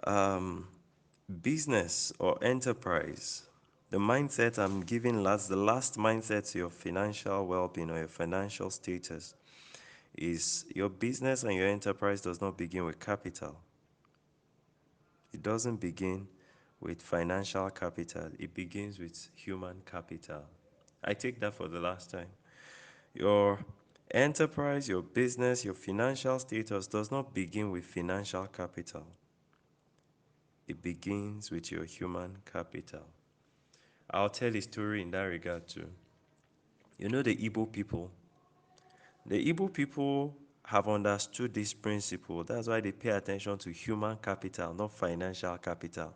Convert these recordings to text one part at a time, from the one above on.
Um, Business or enterprise, the mindset I'm giving last, the last mindset to your financial well-being or your financial status is your business and your enterprise does not begin with capital. It doesn't begin with financial capital. It begins with human capital. I take that for the last time. Your enterprise, your business, your financial status does not begin with financial capital. It begins with your human capital. I'll tell a story in that regard too. You know the Igbo people? The Igbo people have understood this principle. That's why they pay attention to human capital, not financial capital.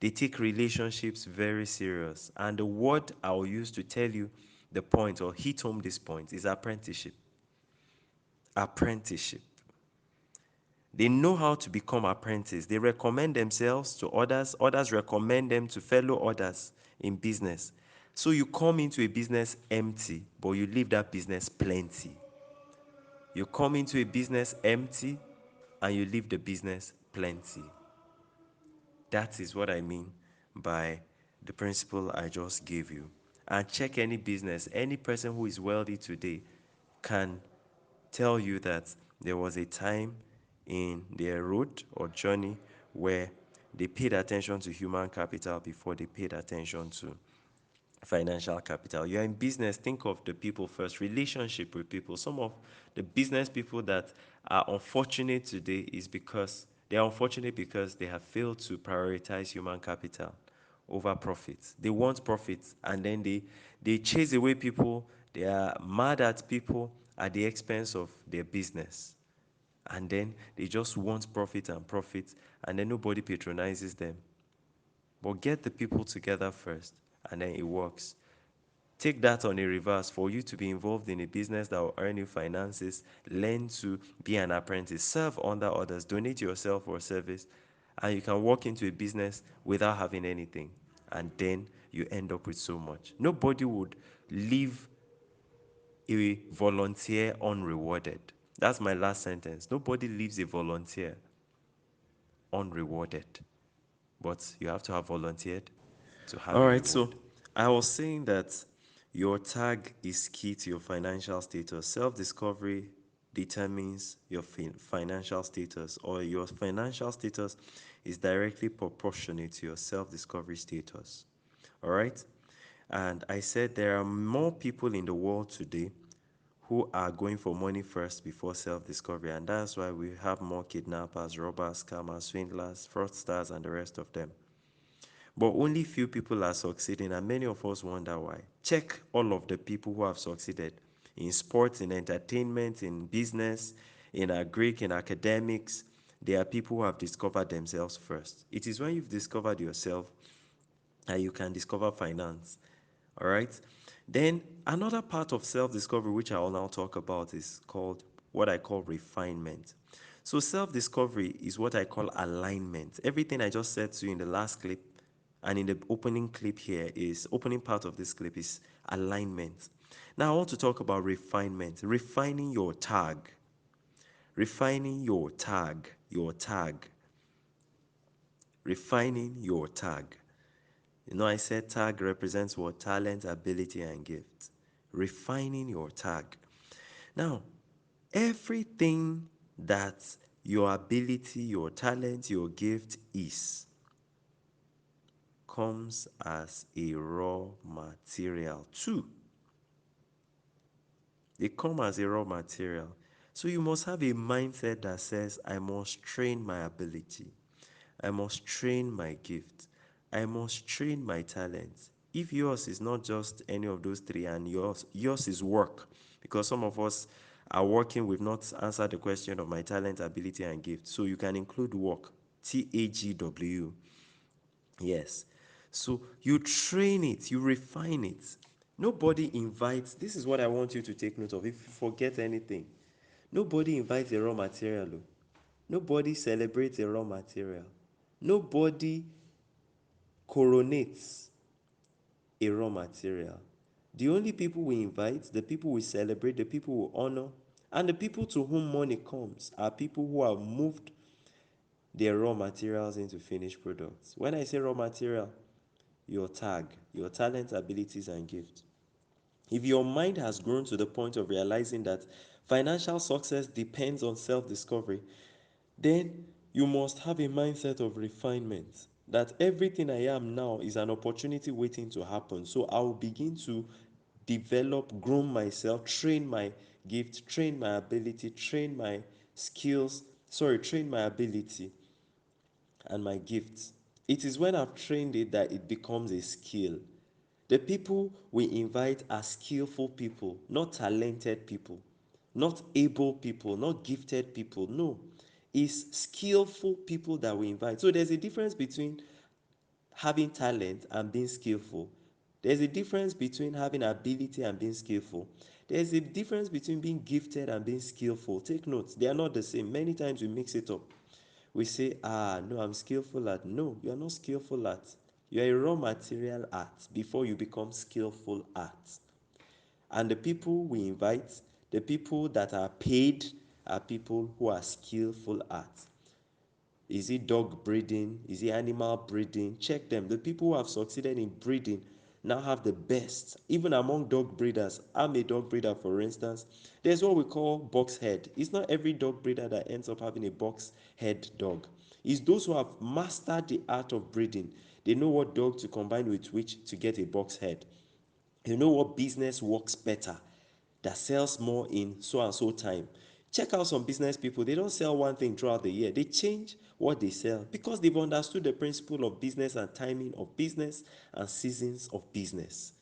They take relationships very serious. And the word I'll use to tell you the point or hit home this point is apprenticeship. Apprenticeship. They know how to become apprentices. They recommend themselves to others. Others recommend them to fellow others in business. So you come into a business empty, but you leave that business plenty. You come into a business empty and you leave the business plenty. That is what I mean by the principle I just gave you. And check any business, any person who is wealthy today can tell you that there was a time in their road or journey where they paid attention to human capital before they paid attention to financial capital. You're in business, think of the people first, relationship with people. Some of the business people that are unfortunate today is because they are unfortunate because they have failed to prioritize human capital over profits. They want profits and then they chase away people. They are mad at people at the expense of their business. And then they just want profit and then nobody patronizes them. But get the people together first and then it works. Take that on a reverse. For you to be involved in a business that will earn you finances, learn to be an apprentice, serve under others, donate yourself for service, and you can walk into a business without having anything. And then you end up with so much. Nobody would leave a volunteer unrewarded. That's my last sentence. Nobody leaves a volunteer unrewarded. But you have to have volunteered to have All a right, reward. so I was saying that your tag is key to your financial status. Self discovery determines your financial status, or your financial status is directly proportionate to your self discovery status. All right? And I said there are more people in the world today who are going for money first before self discovery, and that's why we have more kidnappers, robbers, scammers, swindlers, fraudsters, and the rest of them. But only few people are succeeding, and many of us wonder why. Check all of the people who have succeeded in sports, in entertainment, in business, in agric, in academics. They are people who have discovered themselves first. It is when you've discovered yourself that you can discover finance. All right? Then another part of self-discovery, which I will now talk about, is called what I call refinement. So self-discovery is what I call alignment. Everything I just said to you in the last clip and in the opening clip here is, opening part of this clip is alignment. Now I want to talk about refinement, refining your tag, refining your tag, refining your tag. You know, I said tag represents what? Talent, ability, and gift. Refining your tag. Now, everything that your ability, your talent, your gift is comes as a raw material too. They come as a raw material. So you must have a mindset that says, I must train my ability. I must train my gift. I must train my talent. If yours is not just any of those three and yours is work, because some of us are working, we've not answered the question of my talent, ability, and gift. So you can include work, TAGW. Yes. So you train it, you refine it. Nobody invites, this is what I want you to take note of. If you forget anything, nobody invites a raw material. Oh. Nobody celebrates a raw material. Nobody coronates a raw material. The only people we invite, the people we celebrate, the people we honor, and the people to whom money comes are people who have moved their raw materials into finished products. When I say raw material, your tag, your talent, abilities, and gifts. If your mind has grown to the point of realizing that financial success depends on self discovery, then you must have a mindset of refinement. That everything I am now is an opportunity waiting to happen. So I will begin to develop, groom myself, train my gift, train my ability, train my skills, train my ability and my gifts. It is when I've trained it that it becomes a skill. The people we invite are skillful people, not talented people, not able people, not gifted people. No, it's skillful people that we invite. So there's a difference between having talent and being skillful. There's a difference between having ability and being skillful. There's a difference between being gifted and being skillful. Take notes, they are not the same. Many times we mix it up. We say, no, I'm skillful at. No, you are not skillful at. You are a raw material at before you become skillful at. And the people we invite, the people that are paid, are people who are skillful at. Is it dog breeding? Is it animal breeding? Check them. The people who have succeeded in breeding now have the best. Even among dog breeders, I'm a dog breeder, for instance. There's what we call box head. It's not every dog breeder that ends up having a box head dog. It's those who have mastered the art of breeding. They know what dog to combine with which to get a box head. You know what business works better, that sells more in so and so time. Check out some business people, they don't sell one thing throughout the year. They change what they sell because they've understood the principle of business and timing of business and seasons of business.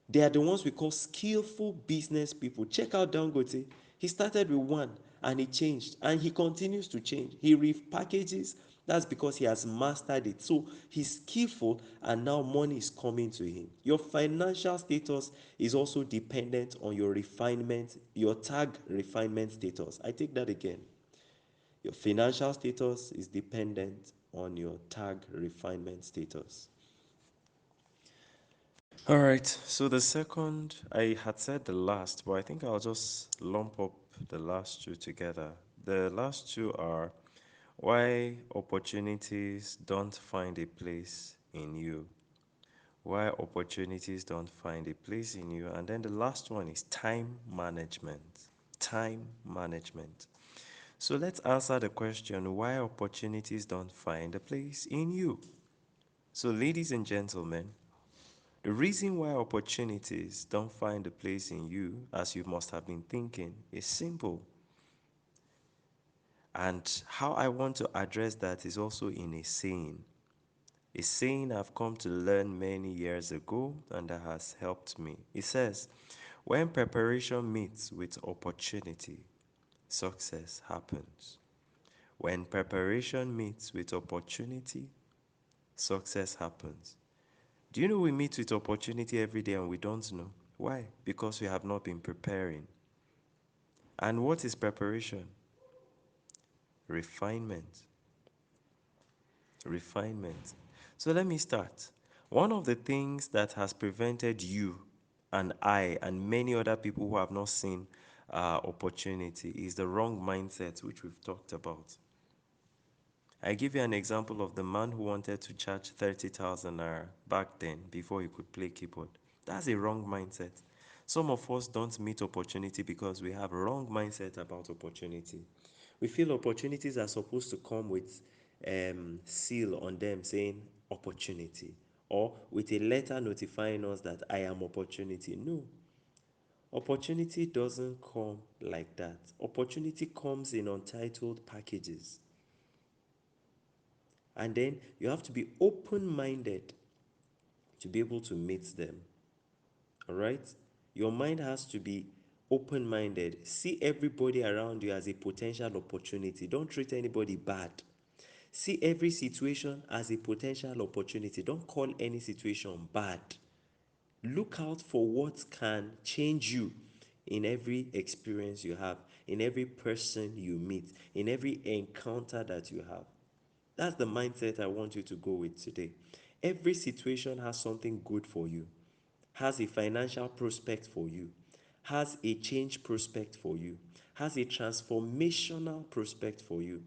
They are the ones we call skillful business people. Check out Dangote. He started with one and he changed and he continues to change. He repackages. That's because he has mastered it. So he's skillful and now money is coming to him. Your financial status is also dependent on your refinement, your tag refinement status. I take that again. Your financial status is dependent on your tag refinement status. All right, so the second, I had said the last, but I think I'll just lump up the last two together. The last two are why opportunities don't find a place in you. Why opportunities don't find a place in you. And then the last one is time management. Time management. So let's answer the question why opportunities don't find a place in you. So, ladies and gentlemen, the reason why opportunities don't find a place in you, as you must have been thinking, is simple. And how I want to address that is also in a saying. A saying I've come to learn many years ago and that has helped me. It says, when preparation meets with opportunity, success happens. When preparation meets with opportunity, success happens. Do you know we meet with opportunity every day and we don't know? Why? Because we have not been preparing. And what is preparation? Refinement. Refinement. So let me start. One of the things that has prevented you and I and many other people who have not seen opportunity is the wrong mindset, which we've talked about. I give you an example of the man who wanted to charge 30,000 naira back then before he could play keyboard. That's a wrong mindset. Some of us don't meet opportunity because we have a wrong mindset about opportunity. We feel opportunities are supposed to come with seal on them saying opportunity or with a letter notifying us that I am opportunity. No, opportunity doesn't come like that. Opportunity comes in untitled packages. And then you have to be open minded to be able to meet them. All right? Your mind has to be open minded. See everybody around you as a potential opportunity. Don't treat anybody bad. See every situation as a potential opportunity. Don't call any situation bad. Look out for what can change you in every experience you have, in every person you meet, in every encounter that you have. That's the mindset I want you to go with today. Every situation has something good for you, has a financial prospect for you, has a change prospect for you, has a transformational prospect for you.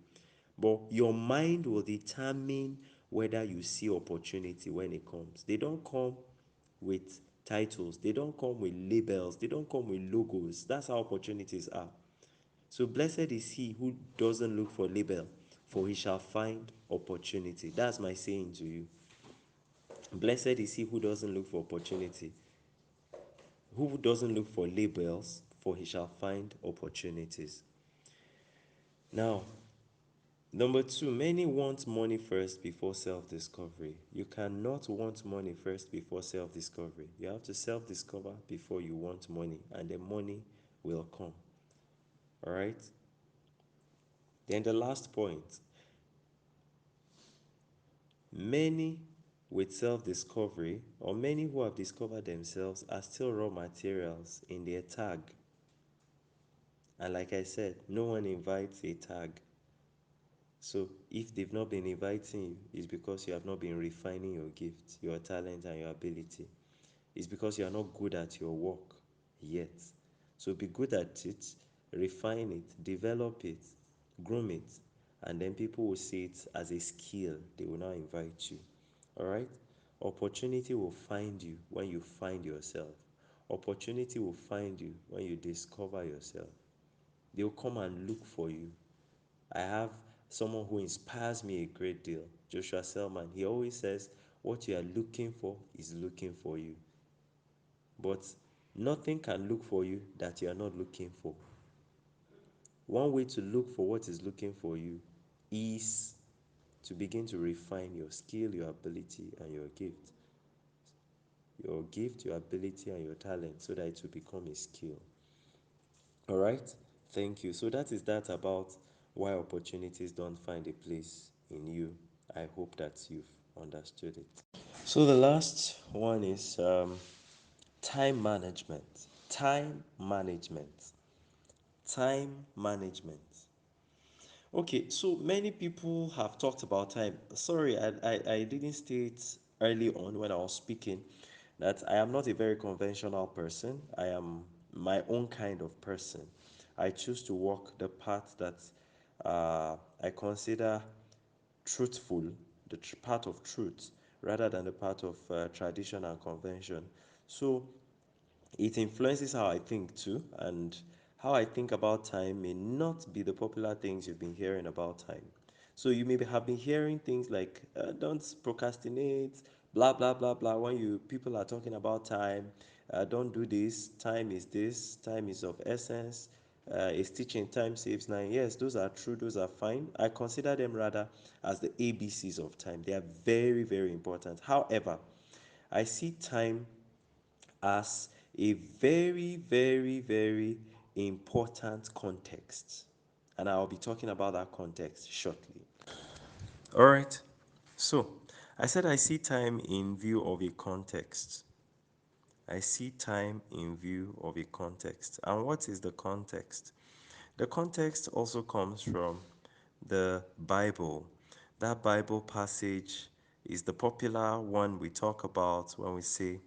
But your mind will determine whether you see opportunity when it comes. They don't come with titles, they don't come with labels, they don't come with logos. That's how opportunities are. So blessed is he who doesn't look for label, for he shall find opportunity. That's my saying to you. Blessed is he who doesn't look for opportunity, who doesn't look for labels, for he shall find opportunities. Now, number two, many want money first before self discovery. You cannot want money first before self discovery. You have to self discover before you want money, and the money will come. All right? Then the last point, many with self discovery, or many who have discovered themselves, are still raw materials in their tag. And like I said, no one invites a tag. So if they've not been inviting you, it's because you have not been refining your gift, your talent, and your ability. It's because you are not good at your work yet. So be good at it, refine it, develop it, groom it, and then people will see it as a skill. They will now invite you. All right? Opportunity will find you when you find yourself. Opportunity will find you when you discover yourself. They'll come and look for you. I have someone who inspires me a great deal, Joshua Selman. He always says, what you are looking for is looking for you. But nothing can look for you that you are not looking for. One way to look for what is looking for you is to begin to refine your skill, your ability, and your gift. Your gift, your ability, and your talent, so that it will become a skill. All right? Thank you. So that is that about why opportunities don't find a place in you. I hope that you've understood it. So the last one is time management. Time management. Time management. Okay, so many people have talked about time. Sorry, I didn't state early on when I was speaking that I am not a very conventional person. I am my own kind of person. I choose to walk the path that I consider truthful, the path of truth, rather than the path of tradition and convention. So it influences how I think too, and how I think about time may not be the popular things you've been hearing about time. So you maybe have been hearing things like don't procrastinate, blah blah blah blah. When you people are talking about time, don't do this, time is of essence. Is teaching time saves nine. Yes, those are true, those are fine. I consider them rather as the ABCs of time. They are very, very important. However, I see time as a very, very, very important context. And I'll be talking about that context shortly. All right. So, I said I see time in view of a context. I see time in view of a context. And what is the context? The context also comes from the Bible. That Bible passage is the popular one we talk about when we say,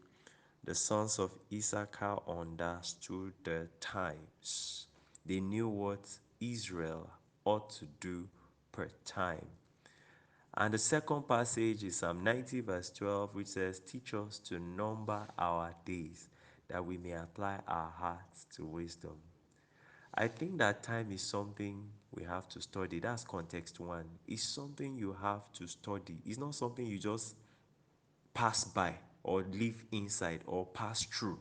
the sons of Issachar understood the times. They knew what Israel ought to do per time. And the second passage is Psalm 90, verse 12, which says, teach us to number our days, that we may apply our hearts to wisdom. I think that time is something we have to study. That's context one. It's something you have to study. It's not something you just pass by or live inside or pass through.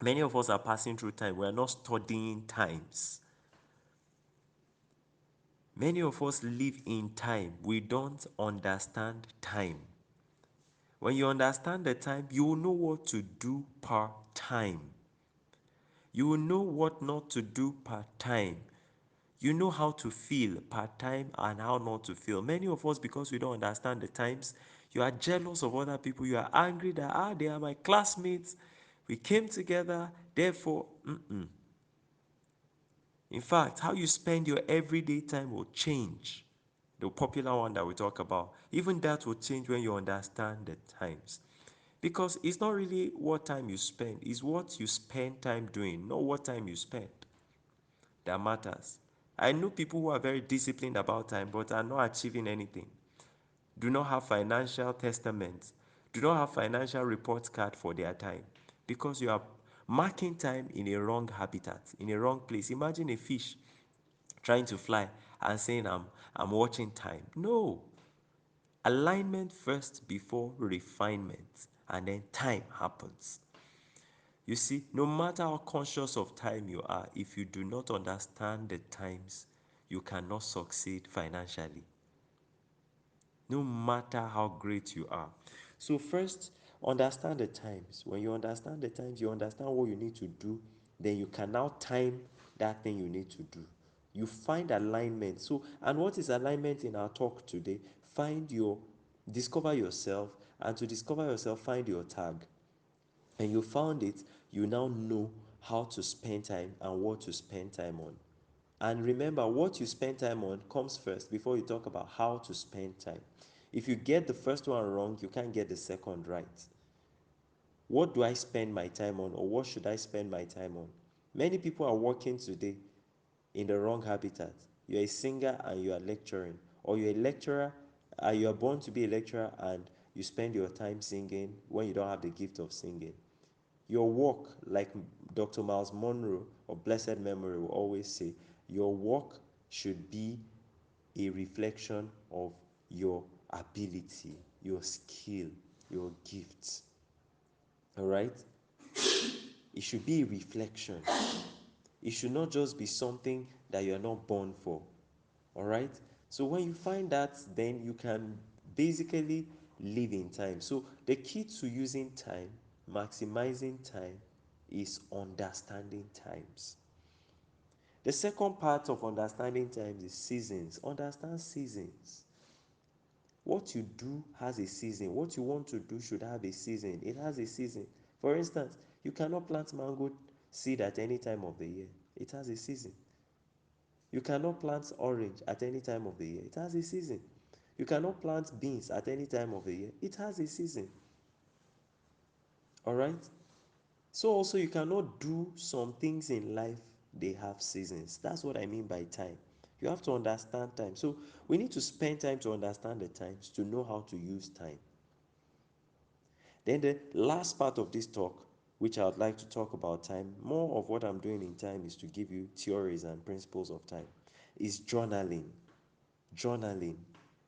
Many of us are passing through time. We are not studying times. Many of us live in time. We don't understand time. When you understand the time, you will know what to do per time. You will know what not to do per time. You know how to feel per time and how not to feel. Many of us, because we don't understand the times, you are jealous of other people. You are angry that, they are my classmates. We came together, therefore, In fact, how you spend your everyday time will change. The popular one that we talk about, even that will change when you understand the times. Because it's not really what time you spend, it's what you spend time doing, not what time you spend, that matters. I know people who are very disciplined about time but are not achieving anything. Do not have financial testaments, do not have financial report card for their time because you are marking time in a wrong habitat, in a wrong place. Imagine a fish trying to fly and saying, I'm watching time. No. Alignment first before refinement, and then time happens. You see, no matter how conscious of time you are, if you do not understand the times, you cannot succeed financially, no matter how great you are. So, first, understand the times. When you understand the times, you understand what you need to do, then you can now time that thing you need to do. You find alignment. So, and what is alignment in our talk today? Discover yourself, and to discover yourself, find your tag. And you found it, you now know how to spend time and what to spend time on. And remember, what you spend time on comes first before you talk about how to spend time. If you get the first one wrong, you can't get the second right. What do I spend my time on, or what should I spend my time on? Many people are working today in the wrong habitat. You're a singer and you are lecturing, or you're a lecturer and you are born to be a lecturer and you spend your time singing when you don't have the gift of singing. Your work, like Dr. Miles Monroe of blessed memory will always say, your work should be a reflection of your ability, your skill, your gifts. All right? It should be a reflection. It should not just be something that you are not born for. All right? So when you find that, then you can basically live in time. So the key to using time, maximizing time, is understanding times. The second part of understanding times is seasons. Understand seasons. What you do has a season. What you want to do should have a season. It has a season. For instance, you cannot plant mango seed at any time of the year. It has a season. You cannot plant orange at any time of the year. It has a season. You cannot plant beans at any time of the year. It has a season. All right? So also you cannot do some things in life, they have seasons. That's what I mean by time. You have to understand time. So we need to spend time to understand the times, to know how to use time. Then the last part of this talk, which I would like to talk about time, more of what I'm doing in time is to give you theories and principles of time, is journaling. Journaling.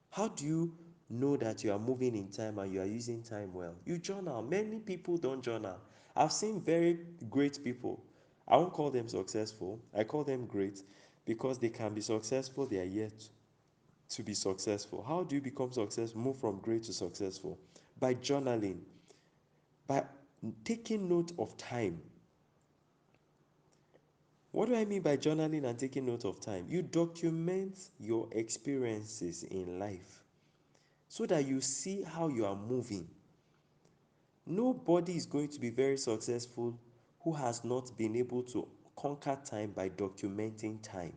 How do you know that you are moving in time and you are using time well? You journal. Many people don't journal. I've seen very great people. I won't call them successful. I call them great because they can be successful, they are yet to be successful. How do you become successful? Move from great to successful? By journaling, by taking note of time. What do I mean by journaling and taking note of time? You document your experiences in life so that you see how you are moving. Nobody is going to be very successful who has not been able to conquer time by documenting time.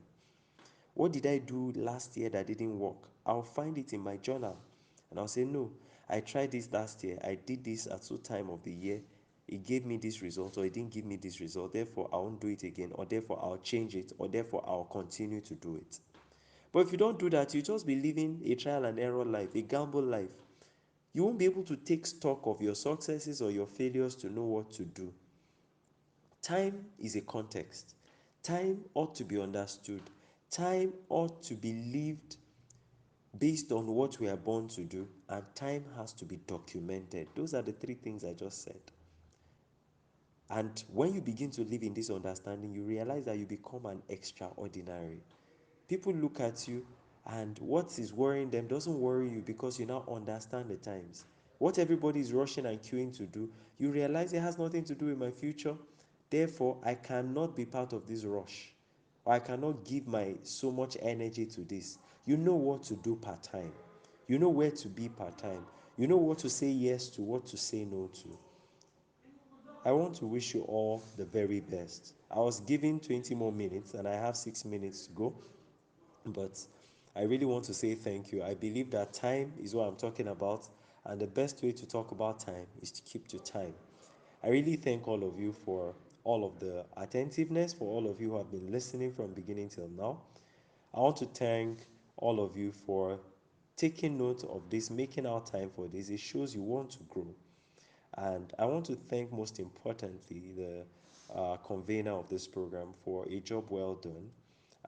What did I do last year that didn't work? I'll find it in my journal and I'll say, no, I tried this last year. I did this at some time of the year. It gave me this result, or it didn't give me this result. Therefore, I won't do it again, or therefore, I'll change it, or therefore, I'll continue to do it. But if you don't do that, you just be living a trial and error life, a gamble life. You won't be able to take stock of your successes or your failures to know what to do. Time is a context. Time ought to be understood. Time ought to be lived based on what we are born to do, and time has to be documented. Those are the three things I just said. And when you begin to live in this understanding, you realize that you become an extraordinary. People look at you, and what is worrying them doesn't worry you because you now understand the times. What everybody is rushing and queuing to do, you realize it has nothing to do with my future. Therefore, I cannot be part of this rush, or I cannot give my so much energy to this. You know what to do part time. You know where to be part time. You know what to say yes to, what to say no to. I want to wish you all the very best. I was given 20 more minutes and I have 6 minutes to go. But I really want to say thank you. I believe that time is what I'm talking about, and the best way to talk about time is to keep to time. I really thank all of you for all of the attentiveness, for all of you who have been listening from beginning till now. I want to thank all of you for taking note of this, making our time for this. It shows you want to grow. And I want to thank, most importantly, the convener of this program for a job well done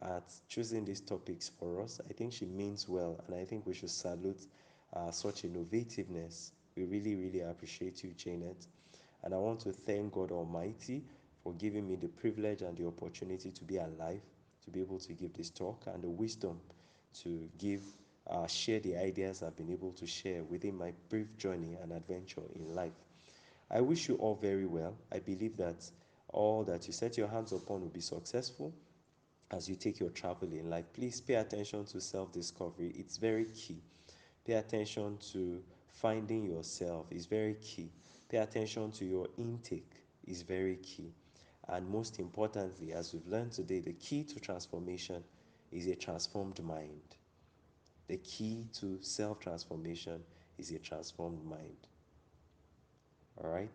at choosing these topics for us. I think she means well, and I think we should salute such innovativeness. We really, really appreciate you, Janet. And I want to thank God Almighty for giving me the privilege and the opportunity to be alive, to be able to give this talk, and the wisdom to share the ideas I've been able to share within my brief journey and adventure in life. I wish you all very well. I believe that all that you set your hands upon will be successful as you take your travel in life. Please pay attention to self discovery, it's very key. Pay attention to finding yourself, it's very key. Pay attention to your intake, is very key. And most importantly, as we've learned today, the key to transformation is a transformed mind. The key to self transformation is a transformed mind. All right?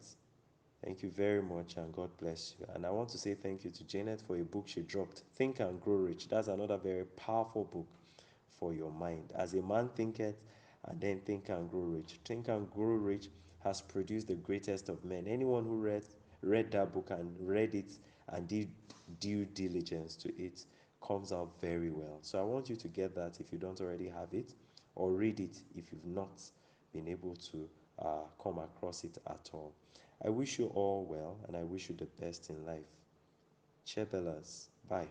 Thank you very much, and God bless you. And I want to say thank you to Janet for a book she dropped, Think and Grow Rich. That's another very powerful book for your mind. As a man thinketh, and then Think and Grow Rich. Think and Grow Rich has produced the greatest of men. Anyone who read that book and read it and did due diligence to it comes out very well. So I want you to get that if you don't already have it, or read it if you've not been able to come across it at all. I wish you all well, and I wish you the best in life. Chebelas.